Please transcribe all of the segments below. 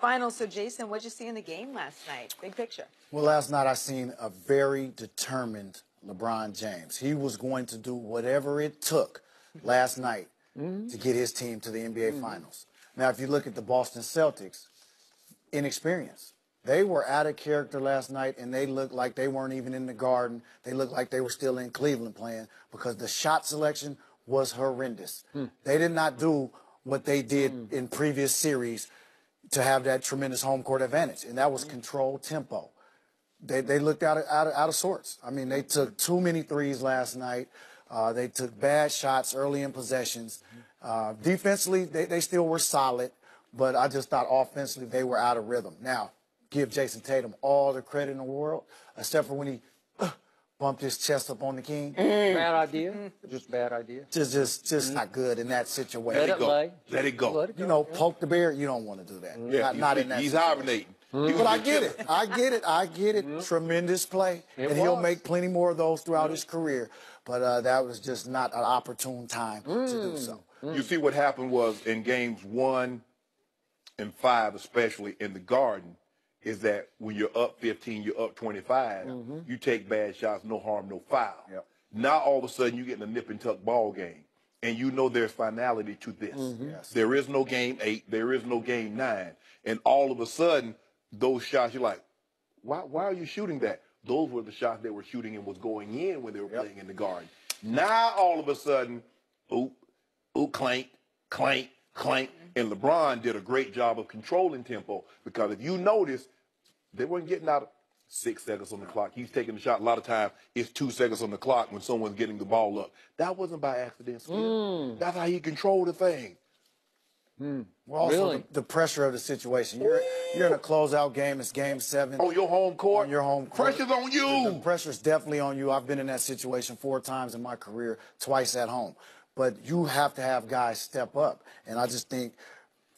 finals. So, Jason, what'd you see in the game last night? Big picture. Well, last night I seen a very determined LeBron James. He was going to do whatever it took last night to get his team to the NBA Finals. Now, if you look at the Boston Celtics, inexperience. They were out of character last night, and they looked like they weren't even in the Garden. They looked like they were still in Cleveland playing because the shot selection was horrendous. They did not do what they did in previous series to have that tremendous home court advantage, and that was control tempo. They looked out of sorts. I mean, they took too many threes last night. They took bad shots early in possessions. Defensively, they still were solid, but I just thought offensively they were out of rhythm. Now, give Jason Tatum all the credit in the world, except for when he bumped his chest up on the king. Bad idea. Just bad idea. Just not good in that situation. Let it lay. Let it go. Let it go. You know, poke the bear, you don't want to do that. Yeah, not in that he's situation. hibernating. But I get it. I get it. I get it. Tremendous play. And he'll make plenty more of those throughout his career. But that was just not an opportune time to do so. You see what happened was in games 1 and 5, especially in the Garden, is that when you're up 15, you're up 25, you take bad shots, no harm, no foul. Yep. Now all of a sudden you get in a nip and tuck ball game, and you know there's finality to this. Yes. There is no game 8, there is no game 9, and all of a sudden those shots you're like, why are you shooting that? Those were the shots they were shooting and was going in when they were playing in the Garden. Now all of a sudden, clank, clank, clank. And LeBron did a great job of controlling tempo because if you notice, they weren't getting out of 6 seconds on the clock. He's taking the shot. A lot of times it's 2 seconds on the clock when someone's getting the ball up. That wasn't by accident, Skip. That's how he controlled the thing. Well, also the pressure of the situation. You're in a closeout game. It's game 7. On your home court? On your home court. Pressure's on you. The pressure's definitely on you. I've been in that situation 4 times in my career, twice at home. But you have to have guys step up. And I just think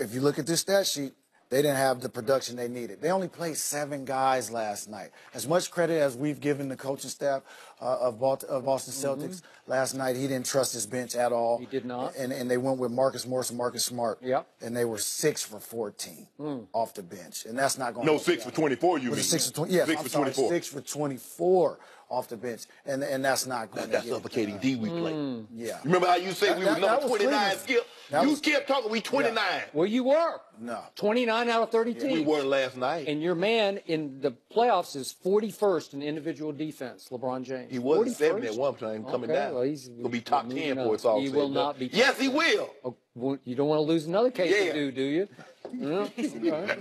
if you look at this stat sheet, they didn't have the production they needed. They only played 7 guys last night. As much credit as we've given the coaching staff of Boston Celtics, last night he didn't trust his bench at all. He did not. And they went with Marcus Morris and Marcus Smart. Yep. And they were 6 for 14 off the bench. And that's not going No, 6 for 24, you mean? 6 for 20, yes, 6 for 24. 6 for 24 off the bench. And that's not going to That's suffocating D we played. Yeah. Remember how you said we were number 29, Skip? You kept talking, we 29. Well, you were. No. 29 out of 30 teams. We weren't last night. And your man in the playoffs is 41st in individual defense, LeBron James. He was 41st? 70 at one time, coming down. Well, he's He'll be top 10 before it's all He said will and not done. be. Yes, he will. Oh, well, you don't want to lose another case Yeah. to do you? No? Okay.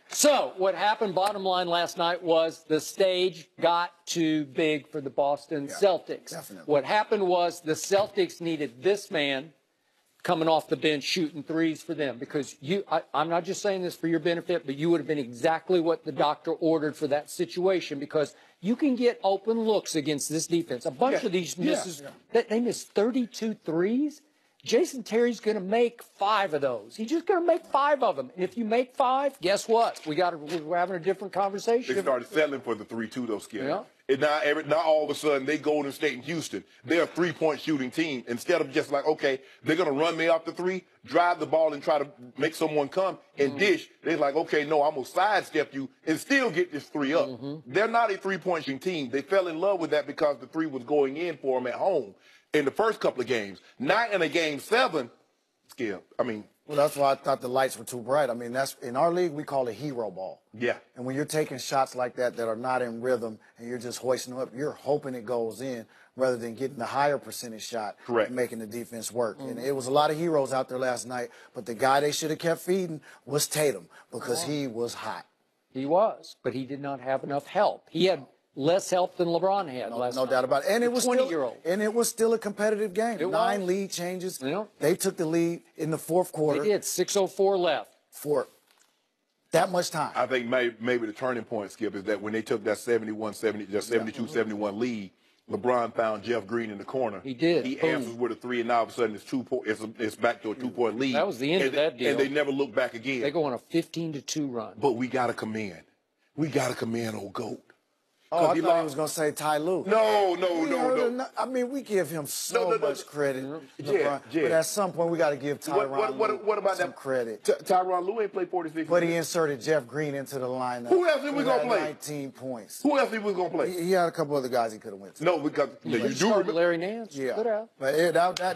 So what happened, bottom line last night, was the stage got too big for the Boston Celtics. Definitely. What happened was the Celtics needed this man coming off the bench shooting threes for them because I'm not just saying this for your benefit, but you would have been exactly what the doctor ordered for that situation because you can get open looks against this defense. A bunch of these misses, they missed 32 threes. Jason Terry's going to make 5 of those. He's just going to make 5 of them. And if you make 5, guess what? We're having a different conversation. They started settling for the 3-2, though, Skip. Yeah. And now all of a sudden, they Golden State and Houston. They're a 3-point shooting team. Instead of just like, okay, they're going to run me off the 3, drive the ball and try to make someone come and dish. They're like, okay, no, I'm going to sidestep you and still get this 3 up. They're not a 3-point shooting team. They fell in love with that because the 3 was going in for them at home in the first couple of games. Not in a game 7, Skip. I mean, well, that's why I thought the lights were too bright. I mean, that's in our league we call it hero ball. Yeah. And when you're taking shots like that are not in rhythm and you're just hoisting them up, you're hoping it goes in rather than getting the higher percentage shot and making the defense work. And it was a lot of heroes out there last night, but the guy they should have kept feeding was Tatum because he was hot. He was, but he did not have enough help. He had less help than LeBron had last night. No doubt about it. And it was 20-year-old. And it was still a competitive game. It 9 was. lead changes. Yeah. They took the lead in the 4th quarter. They did. 6:04 left. For that much time. I think maybe the turning point, Skip, is that when they took that 72-71 lead, LeBron found Jeff Green in the corner. He did. He answers with a 3, and now all of a sudden it's back to a 2-point lead. That was the end of that deal. And they never looked back again. They go on a 15-2 run. But we got to commend. We got to commend old GOAT. Oh, I he thought he lost. was going to say Ty Lue. No. I mean, we give him so much credit, LeBron, Jed. but at some point we got to give Tyronn Lue What about some that? credit. Tyronn Lue ain't played 46 But he minutes. inserted Jeff Green into the lineup. Who else he was gonna had play? 19 points. Who else he was going to play? He had a couple other guys he could have went to. No, because you do remember. Larry Nance. Yeah. Could have. But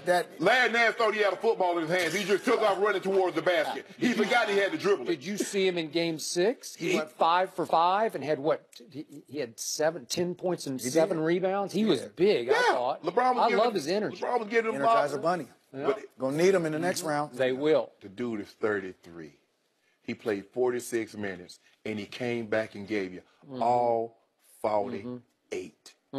that Larry Nance thought he had a football in his hands. He just took off running towards the basket. He forgot he had to dribble it. Did you see him in Game 6? He went 5 for 5 and had what? He had 10 points and 7 rebounds. He was big. I thought. LeBron was I giving love him- his energy. LeBron was giving him balls. Energizer Bunny. But Gonna need him in the next round. They will. the dude is 33. He played 46 minutes, and he came back and gave you all 48. He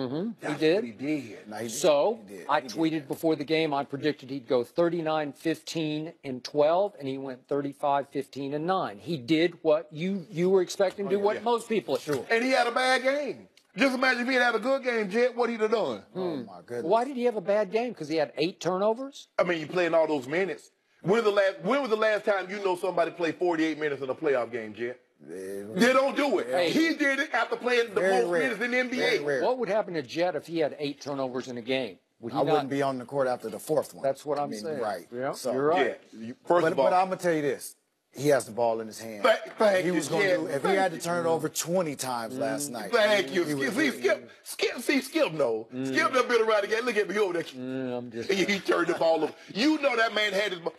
did. What he did. Now, he did. So He did. I tweeted before the game, I predicted he'd go 39, 15, and 12, and he went 35, 15, and 9. He did what you were expecting to do, what most people do. And he had a bad game. Just imagine if he had had a good game, Jet, what he'd have done. Oh my goodness. Why did he have a bad game? Because he had 8 turnovers? I mean, you playing all those minutes. When was the last time you know somebody played 48 minutes in a playoff game, Jet? They don't do it. Hey. He did it after playing the Very most rare. minutes in the NBA. Very rare. What would happen to Jet if he had 8 turnovers in a game? Would he I not? wouldn't be on the court after the fourth one. That's what I I'm mean, saying. Right. Yeah, So, you're right. First of all, But I'm gonna tell you this: he has the ball in his hand. Thank He you, was gonna Jet. do if he had to turn it over 20 times last night. Thank you. he would- Skip, no. Skip done been around again. Look at me over there. I'm just. He turned the ball over. You know that man had his ball.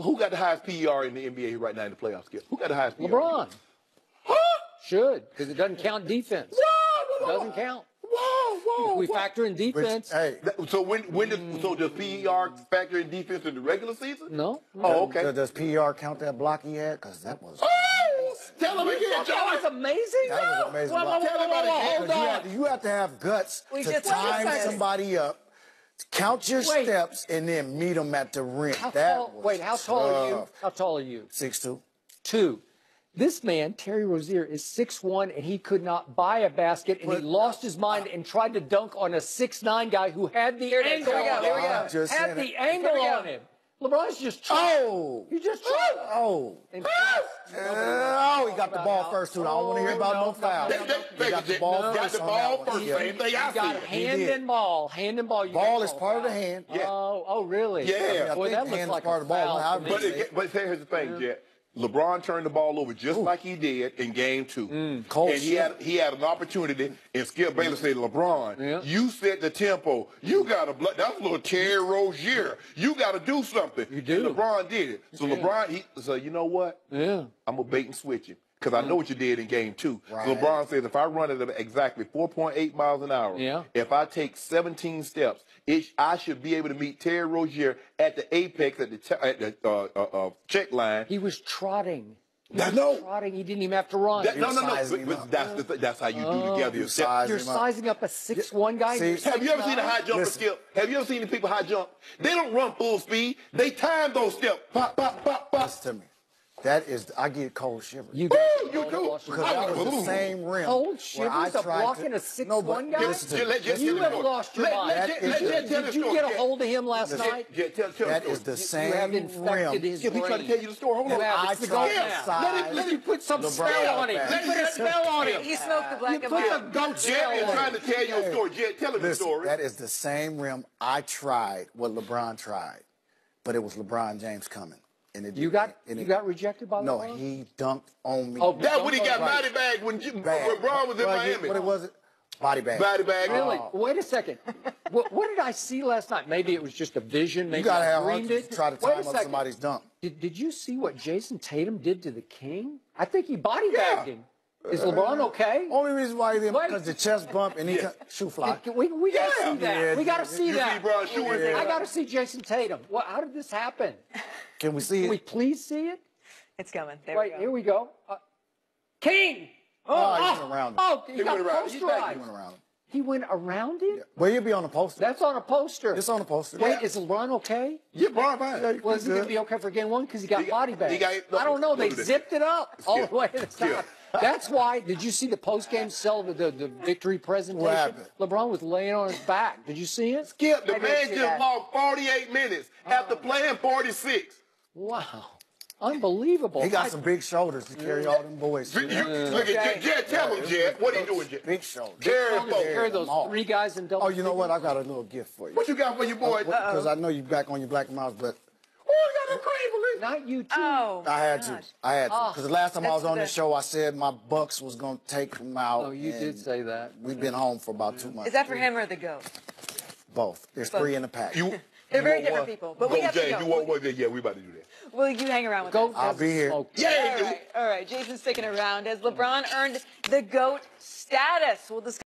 Who got the highest PER in the NBA right now in the playoffs, Skip? Who got the highest PER? LeBron Huh? should, because it doesn't count defense. Whoa. Doesn't count. Whoa. We factor in defense. Hey, So does PER factor in defense in the regular season? No. Oh, okay. Does PR count that block he had? Because that was. Oh, tell him again, That was John. amazing. That was amazing. Whoa, Tell him about it. Hold on. You have to have guts We to just time said it. somebody up, count your Wait. steps, and then meet them at the rim. How That tall? was Wait, how tall are you? tough. How tall are you? 6'2". 2. This man, Terry Rozier, is 6'1", and he could not buy a basket, and he lost his mind and tried to dunk on a 6'9" guy who had the Here it is. angle Here we go. on Here we him. go. Just Had saying the it. angle Here we go. on him. LeBron's just trying. Oh! He's just trying. Oh! And Oh, he got the ball first, too. I don't want to hear about no foul. He got the ball Got first the on ball that one. first. Yeah. Same thing I you got see. hand did. and ball. Hand and ball. You Ball got is called part of the foul. hand. Yeah. Oh, really? Yeah. Boy, I that think looks hand is like part a of the ball. foul How- to me. But here's the thing, Jet. LeBron turned the ball over just like he did in Game 2. Cold And he had an opportunity, and Skip Bayless said, LeBron, Yeah. you set the tempo. You got to that's a little Terry Rozier. You got to do something. You do. And LeBron did it. So LeBron, so you know what? Yeah. I'm going to bait and switch him. Because I know what you did in Game 2. Right. So LeBron says if I run it at exactly 4.8 miles an hour, Yeah. if I take 17 steps, I should be able to meet Terry Rozier at the apex at the check line. He was trotting. He I was know. trotting. He didn't even have to run. No. sizing him But up. that's how you do together. You size You're him up. sizing up a 6'1" guy. See, Have you ever seen a high jumper, Listen. Skip? Have you ever seen the people high jump? They don't run full speed. They time those steps. Pop, pop, pop, pop. Listen to me. That is, I get cold shivers. You Woo, got you do. Because that was the same rim. Cold where I shivers of tried blocking to, a 6'1" No, but guy? listen to me. You have lost your mind. let Jet tell Did the you story, get a Jet. hold of him last night? Tell That the is story. the same You have infected rim. his Skip, he's trying to brain. tell you the story. Hold on. You have. I It's the tried goat to now. size Let him put some LeBron spell on it. back. You put a spell on it. He smoked the black You and put white. the goat Jet spell is on trying it. to tell you a story. Jet, tell him the Listen, story. that is the same rim I tried what LeBron tried, but it was LeBron James coming. And it You didn't- got rejected by No, LeBron? he dunked on me. Oh, That's when he got Right. body bagged when Bad. Braun was in Well, Miami. What was it? Body bag. Body bag. Really? Wait a second. What did I see last night? Maybe it was just a vision. Maybe You gotta I have dreamed to it. try to Wait a time up second. somebody's dunk. Did you see what Jason Tatum did to the King? I think he body bagged him. Is LeBron okay? Only reason why he didn't, Wait. because the chest bump and he shoe fly. We got to see that. Yeah. We got to see You that. see Braun shooting. I got to see Jason Tatum. How did this happen? Can we see Can we it? please see it? It's coming. There Wait, we here go. we go. King! Oh, he went around him. Oh, he got went around. He's back. He posterized. went around him. He went around him? Well, you'll be on the poster. That's on a poster. It's on the poster. Wait, is LeBron okay? Yeah, Braun fine. Well, is he going to be okay for game one? Because he got He got- body bagged. he got- I don't know. They look at this. zipped it up all the way to the Skip. top. That's why. Did you see the post-game the victory presentation? happened? LeBron was laying on his back. Did you see it? Skip, the I did man see just that. lost 48 minutes after playing 46. Wow. Unbelievable. He got some big shoulders to carry all them boys. Look at Jed. Tell him, Jed. What he doing, Jed? Big shoulders. Carry Carry forward. those all. 3 guys in double. Oh, you know what? I got a little gift for you. What you got for your boy? Because I know you back on your Black Mouse, but Oh, you got no cream for me. Not you too. Oh, I had to. gosh. I had to. Because the last time I was That's on the- this show, I said my Bucks was going to take him out. Oh, you and did say that. We've been home for about 2 months. Is that for him or the goat? Both. There's 3 in the pack. They're very different people, but we have to Jay, go. you want one? Yeah, we about to do that. Will you hang around with Go. us? I'll be here. Yeah, All right, all right. Jason's sticking around as LeBron earned the GOAT status. We'll discuss